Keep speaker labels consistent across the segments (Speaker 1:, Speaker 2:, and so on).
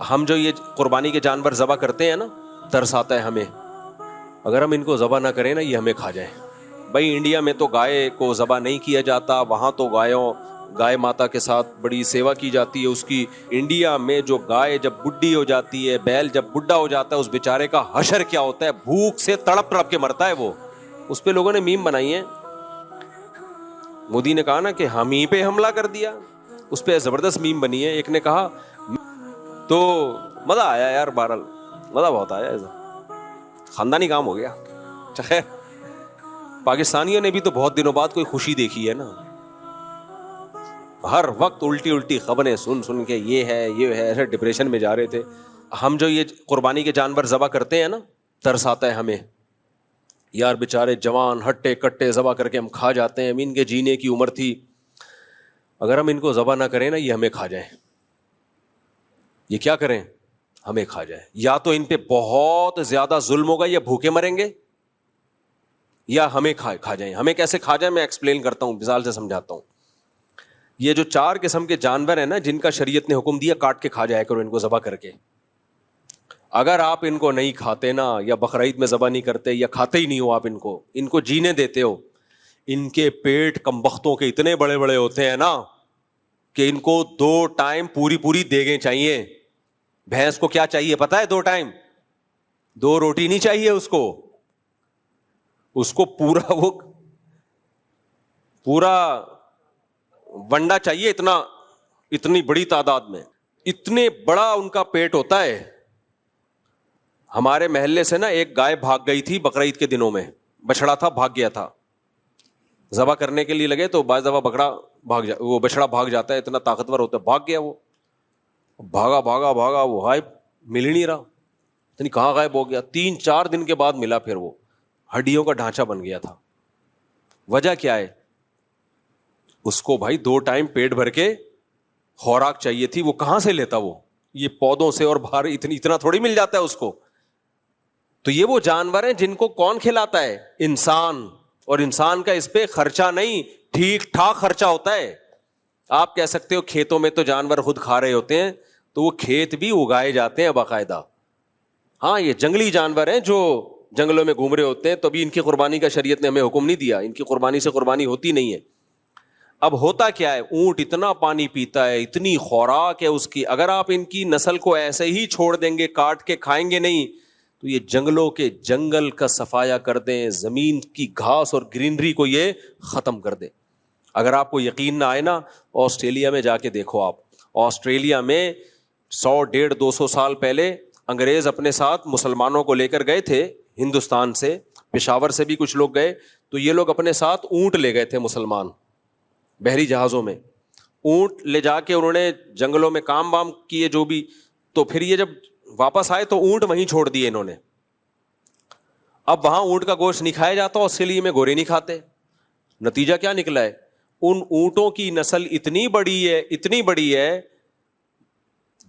Speaker 1: ہم جو یہ قربانی کے جانور ذبح کرتے ہیں نا، ترس آتا ہے ہمیں، اگر ہم ان کو ذبح نہ کریں نا یہ ہمیں کھا جائیں. بھائی انڈیا میں تو گائے کو ذبح نہیں کیا جاتا، وہاں تو گائے ماتا کے ساتھ بڑی سیوا کی جاتی ہے اس کی. انڈیا میں جو گائے جب بڈھی ہو جاتی ہے، بیل جب بڈھا ہو جاتا ہے، اس بیچارے کا حشر کیا ہوتا ہے، بھوک سے تڑپ تڑپ کے مرتا ہے وہ. اس پہ لوگوں نے میم بنائی ہے. مودی نے کہا نا کہ ہم ہی پہ حملہ کر دیا، اس پہ زبردست میم بنی ہے. ایک نے کہا تو مزہ آیا یار، بہرحال مزہ بہت آیا، خاندانی کام ہو گیا. خیر پاکستانیوں نے بھی تو بہت دنوں بعد کوئی خوشی دیکھی ہے نا. ہر وقت الٹی خبریں سن کے یہ ہے ایسے ڈپریشن میں جا رہے تھے. ہم جو یہ قربانی کے جانور ذبح کرتے ہیں نا، ترس آتا ہے ہمیں یار، بیچارے جوان ہٹے کٹے ذبح کر کے ہم کھا جاتے ہیں. ان کے جینے کی عمر تھی، اگر ہم ان کو ذبح نہ کریں نا یہ ہمیں کھا جائیں. یہ کیا کریں؟ ہمیں کھا جائیں. یا تو ان پہ بہت زیادہ ظلم ہوگا، یا بھوکے مریں گے، یا ہمیں کھا جائیں. ہمیں کیسے کھا جائیں میں ایکسپلین کرتا ہوں، مثال سے سمجھاتا ہوں. یہ جو 4 قسم کے جانور ہیں نا جن کا شریعت نے حکم دیا کاٹ کے کھا جایا کرو ان کو ذبح کر کے، اگر آپ ان کو نہیں کھاتے نا، یا بقرعید میں ذبح نہیں کرتے، یا کھاتے ہی نہیں ہو، آپ ان کو جینے دیتے ہو، ان کے پیٹ کمبختوں کے اتنے بڑے بڑے ہوتے ہیں نا کہ ان کو 2 ٹائم پوری دیگیں چاہیے. بھینس کو کیا چاہیے پتا ہے؟ 2 ٹائم، 2 روٹی نہیں چاہیے اس کو پورا ونڈا چاہیے، اتنی بڑی تعداد میں، اتنے بڑا ان کا پیٹ ہوتا ہے. ہمارے محلے سے نا ایک گائے بھاگ گئی تھی بقرعید کے دنوں میں، بچڑا تھا بھاگ گیا تھا. ذبح کرنے کے لیے لگے تو بعض دفعہ وہ بچڑا بھاگ جاتا ہے، اتنا طاقتور ہوتا ہے. بھاگ گیا، وہ بھاگا وہ غائب، مل ہی نہیں رہا. یعنی کہاں غائب ہو گیا؟ 3-4 دن کے بعد ملا، پھر وہ ہڈیوں کا ڈھانچہ بن گیا تھا. وجہ کیا ہے؟ اس کو بھائی 2 ٹائم پیٹ بھر کے خوراک چاہیے تھی، وہ کہاں سے لیتا؟ وہ یہ پودوں سے، اور باہر اتنا تھوڑی مل جاتا ہے اس کو. تو یہ وہ جانور ہیں جن کو کون کھلاتا ہے؟ انسان. اور انسان کا اس پہ خرچہ نہیں، ٹھیک ٹھاک خرچہ ہوتا ہے. آپ کہہ سکتے ہو کھیتوں میں تو جانور خود کھا رہے ہوتے ہیں، تو وہ کھیت بھی اگائے جاتے ہیں باقاعدہ. ہاں یہ جنگلی جانور ہیں جو جنگلوں میں گھوم رہے ہوتے ہیں، تو ابھی ان کی قربانی کا شریعت نے ہمیں حکم نہیں دیا، ان کی قربانی سے قربانی ہوتی نہیں ہے. اب ہوتا کیا ہے؟ اونٹ اتنا پانی پیتا ہے، اتنی خوراک ہے اس کی، اگر آپ ان کی نسل کو ایسے ہی چھوڑ دیں گے، کاٹ کے کھائیں گے نہیں، تو یہ جنگلوں کے جنگل کا صفایا کر دیں، زمین کی گھاس اور گرینری کو یہ ختم کر دیں. اگر آپ کو یقین نہ آئے نا، آسٹریلیا میں جا کے دیکھو. آپ آسٹریلیا میں 100-150-200 سال پہلے انگریز اپنے ساتھ مسلمانوں کو لے کر گئے تھے ہندوستان سے، پشاور سے بھی کچھ لوگ گئے، تو یہ لوگ اپنے ساتھ اونٹ لے گئے تھے مسلمان، بحری جہازوں میں اونٹ لے جا کے انہوں نے جنگلوں میں کام وام کیے جو بھی. تو پھر یہ جب واپس آئے تو اونٹ وہیں چھوڑ دیے انہوں نے. اب وہاں اونٹ کا گوشت نہیں کھایا جاتا، آسٹریلیا میں گورے نہیں کھاتے. نتیجہ کیا نکلا ہے؟ ان اونٹوں کی نسل اتنی بڑی ہے.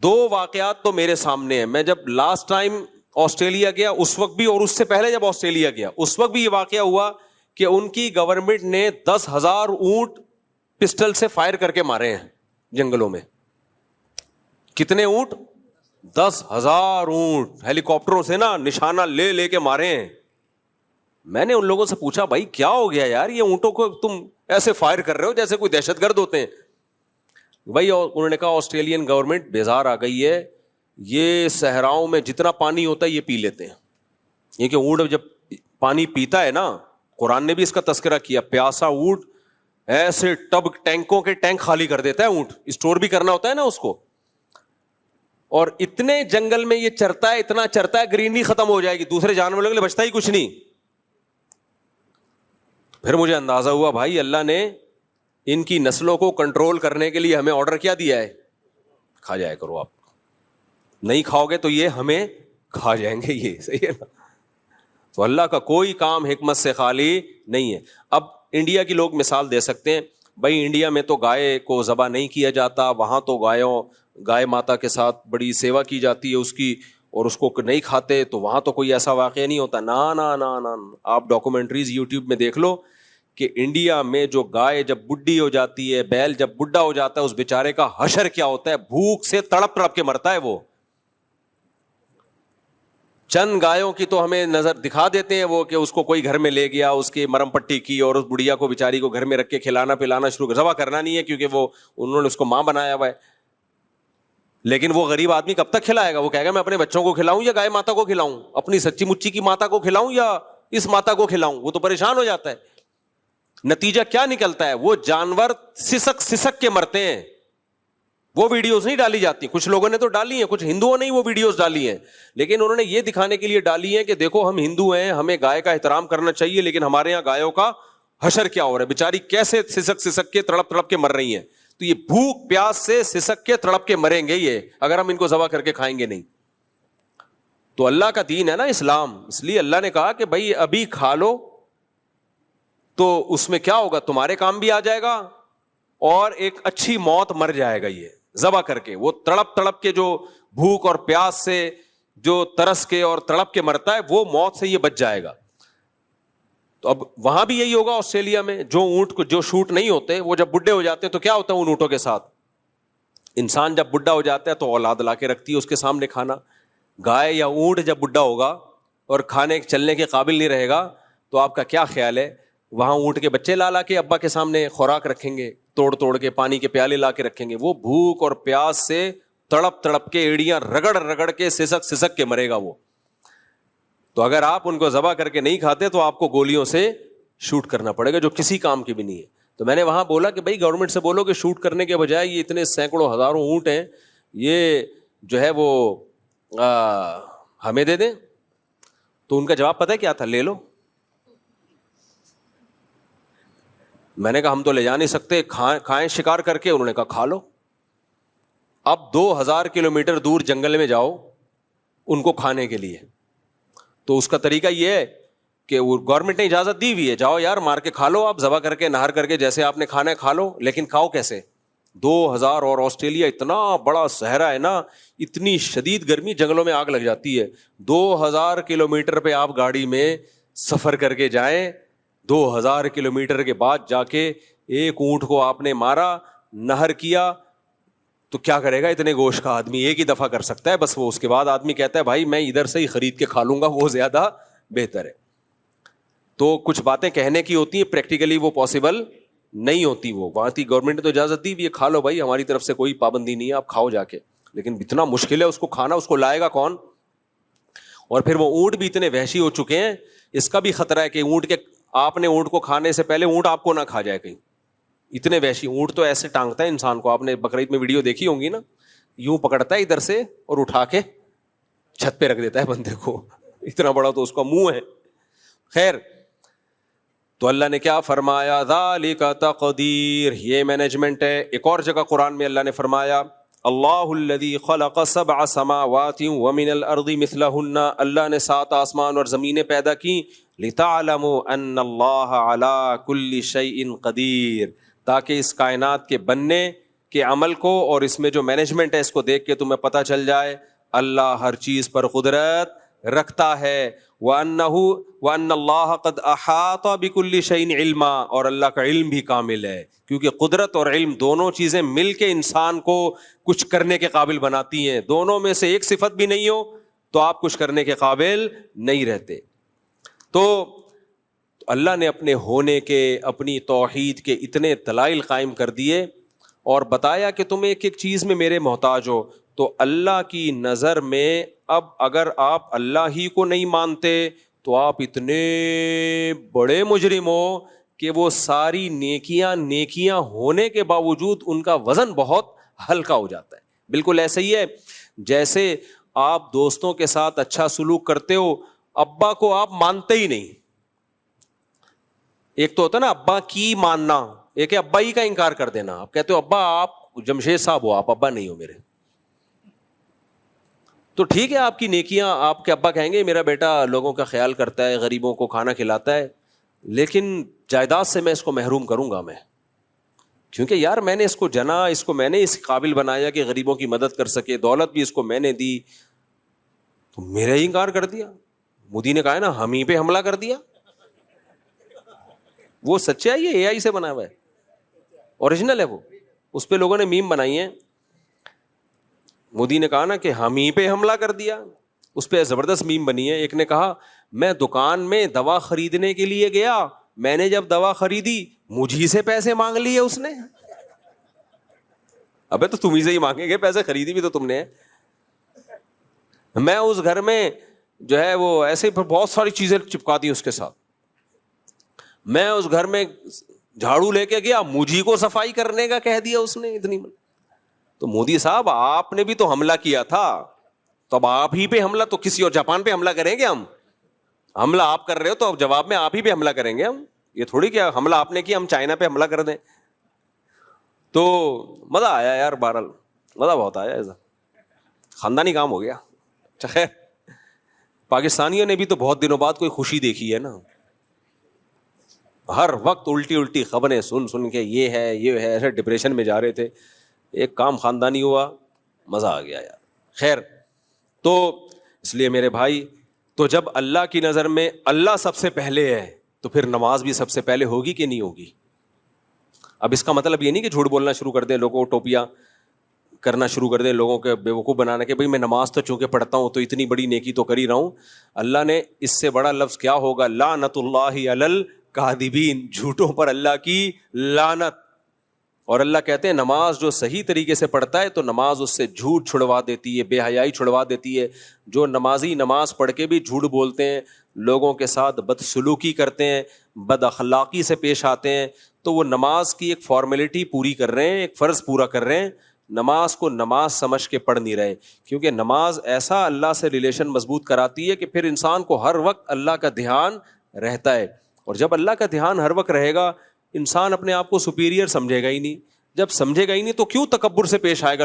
Speaker 1: 2 واقعات تو میرے سامنے ہیں. میں جب لاسٹ ٹائم آسٹریلیا گیا اس وقت بھی، اور اس سے پہلے جب آسٹریلیا گیا اس وقت بھی یہ واقعہ ہوا کہ ان کی گورنمنٹ نے 10,000 اونٹ پسٹل سے فائر کر کے مارے ہیں جنگلوں میں. کتنے اونٹ؟ 10,000 اونٹ ہیلی کاپٹروں سے نا نشانہ لے کے مارے ہیں. میں نے ان لوگوں سے پوچھا بھائی کیا ہو گیا یار، یہ اونٹوں کو تم ایسے فائر کر رہے ہو جیسے کوئی دہشت گرد ہوتے ہیں. بھائی انہوں نے کہا آسٹریلین گورنمنٹ بیزار آ گئی ہے، یہ صحراؤں میں جتنا پانی ہوتا ہے یہ پی لیتے ہیں. یہ کہ اونٹ جب پانی پیتا ہے نا، قرآن نے بھی اس کا تذکرہ کیا، پیاسا اونٹ ایسے ٹینکوں کے ٹینک خالی کر دیتا ہے. اونٹ اسٹور بھی کرنا ہوتا ہے نا اس کو، اور اتنے جنگل میں یہ چرتا ہے، اتنا چرتا ہے، گرینری ختم ہو جائے گی، دوسرے جانوروں کے لیے بچتا ہی کچھ نہیں. پھر مجھے اندازہ ہوا بھائی اللہ نے ان کی نسلوں کو کنٹرول کرنے کے لیے ہمیں آرڈر کیا دیا ہے، کھا جایا کرو. آپ نہیں کھاؤ گے تو یہ ہمیں کھا جائیں گے. یہ صحیح ہے نا؟ تو اللہ کا کوئی کام حکمت سے خالی نہیں ہے. اب انڈیا کی لوگ مثال دے سکتے ہیں، بھائی انڈیا میں تو گائے کو ذبح نہیں کیا جاتا، وہاں تو گائے ماتا کے ساتھ بڑی سیوا کی جاتی ہے اس کی، اور اس کو نہیں کھاتے، تو وہاں تو کوئی ایسا واقعہ نہیں ہوتا. نا نا نا نا، آپ ڈاکومنٹریز یوٹیوب میں دیکھ لو کہ انڈیا میں جو گائے جب بڈھی ہو جاتی ہے، بیل جب بڈھا ہو جاتا ہے، اس بیچارے کا حشر کیا ہوتا ہے، بھوک سے تڑپ تڑپ کے مرتا ہے وہ. چند گایوں کی تو ہمیں نظر دکھا دیتے ہیں وہ کہ اس کو کوئی گھر میں لے گیا, اس کی مرم پٹی کی اور اس بڑھیا کو بیچاری کو گھر میں رکھ کے کھلانا پلانا شروع کر. ذبح کرنا نہیں ہے کیونکہ وہ انہوں نے اس کو ماں بنایا ہوا ہے. لیکن وہ غریب آدمی کب تک کھلائے گا؟ وہ کہے گا میں اپنے بچوں کو کھلاؤں یا گائے ماتا کو کھلاؤں, اپنی سچی مچی کی ماتا کو کھلاؤں یا اس ماتا کو کھلاؤں؟ وہ تو پریشان ہو جاتا ہے. نتیجہ کیا نکلتا ہے؟ وہ جانور سسک سسک کے مرتے ہیں. وہ ویڈیوز نہیں ڈالی جاتی, کچھ لوگوں نے تو ڈالی ہیں, کچھ ہندوؤں نے وہ ویڈیوز ڈالی ہیں, لیکن انہوں نے یہ دکھانے کے لیے ڈالی ہیں کہ دیکھو ہم ہندو ہیں, ہمیں گائے کا احترام کرنا چاہیے, لیکن ہمارے یہاں گایوں کا حشر کیا ہو رہا ہے, بیچاری کیسے سسک سسک کے تڑپ تڑپ کے مر رہی ہیں. تو یہ بھوک پیاس سے سسک کے تڑپ کے مریں گے یہ, اگر ہم ان کو ذبح کر کے کھائیں گے نہیں. تو اللہ کا دین ہے نا اسلام, اس لیے اللہ نے کہا کہ بھائی ابھی کھا لو تو اس میں کیا ہوگا, تمہارے کام بھی آ جائے گا اور ایک اچھی موت مر جائے گا. یہ ذبح کر کے وہ تڑپ تڑپ کے جو بھوک اور پیاس سے جو ترس کے اور تڑپ کے مرتا ہے وہ موت سے یہ بچ جائے گا. تو اب وہاں بھی یہی ہوگا آسٹریلیا میں, جو اونٹ کو جو شوٹ نہیں ہوتے وہ جب بڈھے ہو جاتے ہیں تو کیا ہوتا ہے ان اونٹوں کے ساتھ, انسان جب بڈھا ہو جاتا ہے تو اولاد لا کے رکھتی ہے اس کے سامنے کھانا. گائے یا اونٹ جب بڈھا ہوگا اور کھانے چلنے کے قابل نہیں رہے گا تو آپ کا کیا خیال ہے, وہاں اونٹ کے بچے لا کے ابا کے سامنے خوراک رکھیں گے, توڑ توڑ کے پانی کے پیالے لا کے رکھیں گے. وہ بھوک اور پیاس سے تڑپ تڑپ کے ایڑیاں رگڑ رگڑ کے سسک سسک کے مرے گا وہ. تو اگر آپ ان کو ذبح کر کے نہیں کھاتے تو آپ کو گولیوں سے شوٹ کرنا پڑے گا, جو کسی کام کی بھی نہیں ہے. تو میں نے وہاں بولا کہ بھائی گورنمنٹ سے بولو کہ شوٹ کرنے کے بجائے یہ اتنے سینکڑوں ہزاروں اونٹ ہیں, یہ جو ہے وہ ہمیں دے دیں. تو ان کا جواب پتہ ہے کیا تھا, لے لو. میں نے کہا ہم تو لے جا نہیں سکتے, کھائیں شکار کر کے. انہوں نے کہا کھا لو. اب 2000 کلومیٹر دور جنگل میں جاؤ ان کو کھانے کے لیے, تو اس کا طریقہ یہ ہے کہ گورنمنٹ نے اجازت دی ہوئی ہے, جاؤ یار مار کے کھا لو, آپ ذبح کر کے نہار کر کے جیسے آپ نے کھانا ہے کھا لو, لیکن کھاؤ کیسے؟ 2000 اور آسٹریلیا اتنا بڑا صحرا ہے نا, اتنی شدید گرمی, جنگلوں میں آگ لگ جاتی ہے. 2000 کلومیٹر پہ آپ گاڑی میں سفر کر کے جائیں, 2000 کلومیٹر کے بعد جا کے ایک اونٹ کو آپ نے مارا, نہر کیا, تو کیا کرے گا اتنے گوشت کا آدمی؟ ایک ہی دفعہ کر سکتا ہے بس. وہ اس کے بعد آدمی کہتا ہے بھائی میں ادھر سے ہی خرید کے کھا لوں گا, وہ زیادہ بہتر ہے. تو کچھ باتیں کہنے کی ہوتی ہیں, پریکٹیکلی وہ پاسبل نہیں ہوتی. وہ وہاں کی گورنمنٹ نے تو اجازت دی بھی, کھا لو بھائی, ہماری طرف سے کوئی پابندی نہیں ہے, آپ کھاؤ جا کے. لیکن اتنا مشکل ہے اس کو کھانا, اس کو لائے گا کون؟ اور پھر وہ اونٹ بھی اتنے وحشی ہو چکے ہیں, اس کا بھی خطرہ ہے کہ اونٹ کے آپ نے اونٹ کو کھانے سے پہلے اونٹ آپ کو نہ کھا جائے کہیں. اتنے وحشی اونٹ تو ایسے ٹانگتا ہے انسان کو, آپ نے بقرعید میں ویڈیو دیکھی ہوں گی نا, یوں پکڑتا ہے ادھر سے اور اٹھا کے چھت پہ رکھ دیتا ہے بندے کو, اتنا بڑا تو اس کا منہ ہے. خیر, تو اللہ نے کیا فرمایا, ذالک تقدیر, یہ مینجمنٹ ہے. ایک اور جگہ قرآن میں اللہ نے فرمایا, اللہ الذی خلق 7 سماوات ومن الارض مثلہن, اللہ نے 7 آسمان اور زمینیں پیدا کی, لتعلموا ان اللہ علی کل شیء قدیر, تاکہ اس کائنات کے بننے کے عمل کو اور اس میں جو مینجمنٹ ہے اس کو دیکھ کے تمہیں پتہ چل جائے اللہ ہر چیز پر قدرت رکھتا ہے. وَأَنَّ اللَّهَ قَدْ أَحَاطَ بِكُلِّ شَيْءٍ عِلْمًا, اور اللہ کا علم بھی کامل ہے, کیونکہ قدرت اور علم دونوں چیزیں مل کے انسان کو کچھ کرنے کے قابل بناتی ہیں. دونوں میں سے ایک صفت بھی نہیں ہو تو آپ کچھ کرنے کے قابل نہیں رہتے. تو اللہ نے اپنے ہونے کے, اپنی توحید کے اتنے دلائل قائم کر دیے اور بتایا کہ تم ایک ایک چیز میں میرے محتاج ہو. تو اللہ کی نظر میں اب اگر آپ اللہ ہی کو نہیں مانتے تو آپ اتنے بڑے مجرم ہو کہ وہ ساری نیکیاں ہونے کے باوجود ان کا وزن بہت ہلکا ہو جاتا ہے. بالکل ایسے ہی ہے جیسے آپ دوستوں کے ساتھ اچھا سلوک کرتے ہو, ابا کو آپ مانتے ہی نہیں. ایک تو ہوتا ہے نا ابا کی ماننا, ایک ہے ابا ہی کا انکار کر دینا. آپ کہتے ہو ابا آپ جمشید صاحب ہو, آپ ابا نہیں ہو میرے. تو ٹھیک ہے آپ کی نیکیاں, آپ کے ابا کہیں گے میرا بیٹا لوگوں کا خیال کرتا ہے, غریبوں کو کھانا کھلاتا ہے, لیکن جائیداد سے میں اس کو محروم کروں گا میں, کیونکہ یار میں نے اس کو جنا, اس کو میں نے اس قابل بنایا کہ غریبوں کی مدد کر سکے, دولت بھی اس کو میں نے دی, تو میرا ہی انکار کر دیا. مودی نے کہا نا ہم ہی پہ حملہ کر دیا. وہ سچائی ہے, اے آئی سے بنا ہوا ہے, اوریجنل ہے وہ, اس پہ لوگوں نے میم بنائی ہیں. مودی نے کہا نا کہ ہم ہی پہ حملہ کر دیا, اس پہ زبردست میم بنی ہے. ایک نے کہا میں دکان میں دوا خریدنے کے لیے گیا, میں نے جب دوا خریدی مجھی سے پیسے مانگ لیے اس نے. ابے تو تم ہی سے ہی مانگیں گے پیسے, خریدی بھی تو تم نے. میں اس گھر میں جو ہے وہ ایسے بہت ساری چیزیں چپکا دی اس کے ساتھ. میں اس گھر میں جھاڑو لے کے گیا, مجھی کو صفائی کرنے کا کہہ دیا اس نے. اتنی تو مودی صاحب آپ نے بھی تو حملہ کیا تھا, تو اب آپ ہی پہ حملہ, تو کسی اور جاپان پہ حملہ کریں گے ہم؟ حملہ آپ کر رہے ہو تو اب جواب میں آپ ہی پہ حملہ کریں گے ہم. یہ تھوڑی کیا حملہ آپ نے کیا ہم چائنا پہ حملہ کر دیں. تو مزہ آیا یار, بہرحال مزہ بہت آیا, ایسا خاندانی کام ہو گیا. خیر, پاکستانیوں نے بھی تو بہت دنوں بعد کوئی خوشی دیکھی ہے نا. ہر وقت الٹی خبریں سن کے یہ ہے ایسے ڈپریشن میں جا رہے تھے. ایک کام خاندانی ہوا, مزہ آ گیا یار. خیر, تو اس لیے میرے بھائی, تو جب اللہ کی نظر میں اللہ سب سے پہلے ہے تو پھر نماز بھی سب سے پہلے ہوگی کہ نہیں ہوگی؟ اب اس کا مطلب یہ نہیں کہ جھوٹ بولنا شروع کر دیں, لوگوں کو ٹوپیاں کرنا شروع کر دیں, لوگوں کے بیوقوف بنانا کہ بھائی میں نماز تو چونکہ پڑھتا ہوں تو اتنی بڑی نیکی تو کر ہی رہا ہوں. اللہ نے اس سے بڑا لفظ کیا ہوگا؟ لعنت اللہ علی الکاذبین, جھوٹوں پر اللہ کی لعنت. اور اللہ کہتے ہیں نماز جو صحیح طریقے سے پڑھتا ہے تو نماز اس سے جھوٹ چھڑوا دیتی ہے, بے حیائی چھڑوا دیتی ہے. جو نمازی نماز پڑھ کے بھی جھوٹ بولتے ہیں, لوگوں کے ساتھ بدسلوکی کرتے ہیں, بد اخلاقی سے پیش آتے ہیں, تو وہ نماز کی ایک فارمیلٹی پوری کر رہے ہیں, ایک فرض پورا کر رہے ہیں. نماز کو نماز سمجھ کے پڑھ نہیں رہے, کیونکہ نماز ایسا اللہ سے ریلیشن مضبوط کراتی ہے کہ پھر انسان کو ہر وقت اللہ کا دھیان رہتا ہے. اور جب اللہ کا دھیان ہر وقت رہے گا, انسان اپنے آپ کو سپیریئر سمجھے گا ہی نہیں. جب سمجھے گا ہی نہیں تو کیوں تکبر سے پیش آئے گا